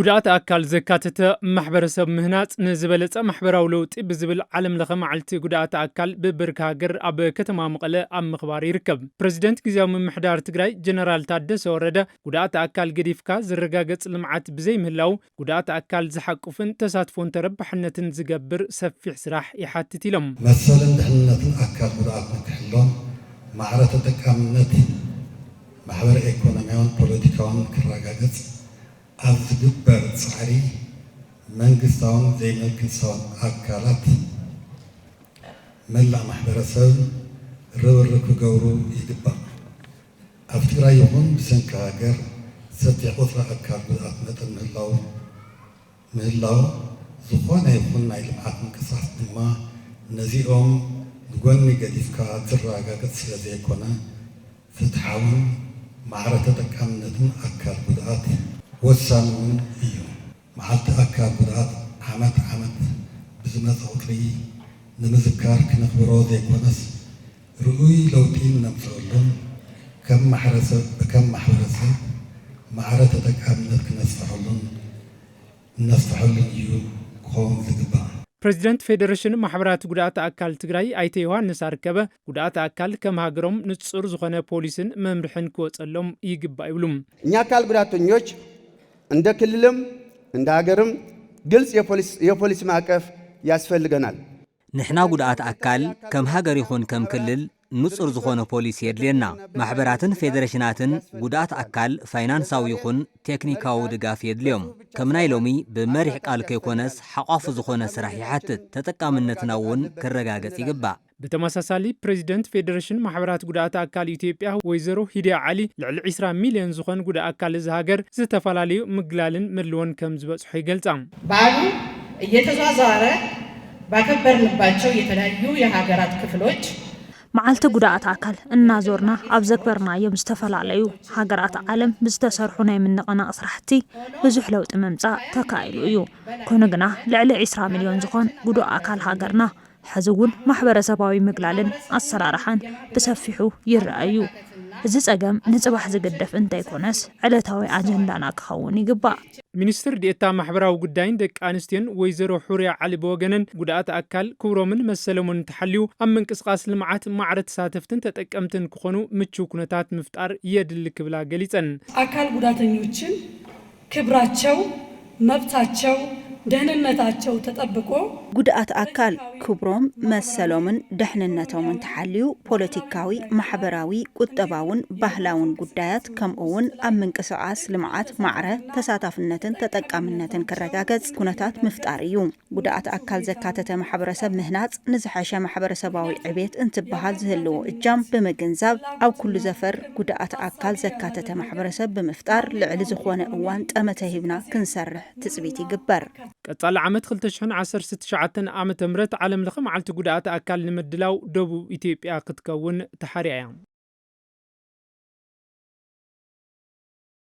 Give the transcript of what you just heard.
ጉዳት አካል ዘካተተ ማህበረሰብ ምህናጽ ንዝበለጸ ማህበራዊ ለውጢ ብዝብል ዓለም ለኸ መዓልቲ ጉዳት አካል ብብርካ ሃገር ኣብ ከተማ መቐለ ኣብ ምኽባር ይርከብ። ፕሬዚደንት ግዚያዊ ምምሕዳር ትግራይ ጀነራል ታደሰ ወረደ ጉዳት አካል ገዲፍካ ዝረጋገጽ ልምዓት ብዘይ ምህላው ጉዳት አካል ዝሓቁፍን ተሳትፎን ተረባሕነትን ዝገብር ሰፊሕ ስራሕ ይሓትት ኢሎም መሰልን ድሕንነትን አካል ጉዳት ንክሕሎም ማዕረ ተጠቃምነት ማሕበረ ኢኮኖሚያውን ፖለቲካውን ክረጋገጽ ኣብ ዝግበር ጻዕሪ መንግስታውን ዘይመንግስታውን አካላት መላእ ማሕበረሰብ ርብርብ ክገብሩ ይግባእ። ኣብ ትግራይ ይኹን ብሰንኪ ሃገር ሰፊሕ ቁፅሪ አካል ጉድኣት መጠን ምህላው ዝኾነ ይኹን ናይ ልምዓት ምንቅስቓስ ድማ ነዚኦም ንጎኒ ገዲፍካ ዝረጋገጽ ስለ ዘይኮነ ፍትሓውን ማዕረ ተጠቃምነትን አካል ጉድኣት ወሳኑን እዩ። መዓልቲ አካል ጉድኣት ዓመት ብዝመፀ ቁፅሪ ንምዝካር ክነኽብሮ ዘይኮነስ ርኡይ ለውጢ ነምፅአሉን ከም ማሕበረሰብ ማዕረ ተጠቃምነት ክነስፍሐሉን እዩ ክኸውን ዝግባእ። ፕሬዚደንት ፌዴሬሽን ማሕበራት ጉዳት አካል ትግራይ አይተ ዮሐንስ አርከበ ጉዳት አካል ከም ሃገሮም ንጹር ዝኾነ ፖሊስን መምርሕን ክወጸሎም ይግባእ ይብሉም። እኛ አካል ጉዳተኞች እንደ ክልልም እንደ ሀገርም ግልጽ የፖሊስ ማዕቀፍ ያስፈልገናል። ንሕና ጉዳት አካል ከም ሀገር ይኹን ከም ክልል ንጹር ዝኾነ ፖሊስ የድልየና። ማሕበራትን ፌዴሬሽናትን ጉዳት አካል ፋይናንሳዊ ይኹን ቴክኒካዊ ድጋፍ የድልዮም። ከም ናይ ሎሚ ብመሪሕ ቃል ከይኮነስ ሓቋፉ ዝኾነ ስራሕ ይሓትት። ተጠቃምነትና እውን ክረጋገጽ ይግባእ። በተመሳሳሊ ፕሬዚደንት ፌዴሬሽን ማሕበራት ጉዳት አካል ኢትዮጵያ ወይዘሮ ሂድያ ዓሊ ልዕሊ 20 ሚልዮን ዝኾን ጉዳት አካል ዝሃገር ዝተፈላለዩ ምግላልን መድልዎን ከም ዝበጽሑ ይገልጻ። በዓሉ እየተዟዟረ ባከበርንባቸው የተለያዩ የሀገራት ክፍሎች መዓልቲ ጉዳት አካል እናዞርና ኣብ ዘክበርናዮም ዝተፈላለዩ ሃገራት ዓለም ብዝተሰርሑ ናይ ምንቕናቕ ስራሕቲ ብዙሕ ለውጢ መምጻእ ተካኢሉ እዩ። ኮይኑ ግና ልዕሊ 20 ሚልዮን ዝኾን ጉዳት አካል ሃገርና ሕዚ እውን ማሕበረሰባዊ ምግላልን ኣሰራርሓን ብሰፊሑ ይረኣዩ። እዚ ጸገም ንጽባሕ ዝገደፍ እንተይኮነስ ዕለታዊ ኣጀንዳና ክኸውን ይግባእ። ሚኒስትር ዴኤታ ማሕበራዊ ጉዳይን ደቂ ኣንስትዮን ወይዘሮ ሑርያ ዓሊ ብወገነን ጉዳት አካል ክብሮምን መሰሎምን ተሓልዩ ኣብ ምንቅስቓስ ልምዓት ማዕረ ተሳተፍትን ተጠቀምትን ክኾኑ ምቹው ኩነታት ምፍጣር የድሊ ክብላ ገሊጸን አካል ጉዳተኞችን ክብራቸው፣ መብታቸው፣ ደህንነታቸው ተጠብቆ ጉዳት አካል ክብሮም መሰሎምን ደህንነቶምን ተሓልዩ ፖለቲካዊ፣ ማሕበራዊ፣ ቁጠባውን ባህላውን ጉዳያት ከምኡውን ኣብ ምንቅስቓስ ልምዓት ማዕረ ተሳታፍነትን ተጠቃምነትን ክረጋገጽ ኩነታት ምፍጣር እዩ። ጉዳት አካል ዘካተተ ማሕበረሰብ ምህናጽ ንዝሓሸ ማሕበረሰባዊ ዕቤት እንትበሃል ዝህልዎ እጃም ብምግንዛብ ኣብ ኩሉ ዘፈር ጉዳት አካል ዘካተተ ማሕበረሰብ ብምፍጣር ልዕሊ ዝኾነ እዋን ጠመተ ሂብና ክንሰርሕ ትጽቢት ይግበር። ቀጻሊ ዓመት 2019 ዓመተ ምህረት ዓለም ለኸ መዓልቲ ጉዳት አካል ንምድላው ደቡብ ኢትዮጵያ ክትከውን ተሓርያ።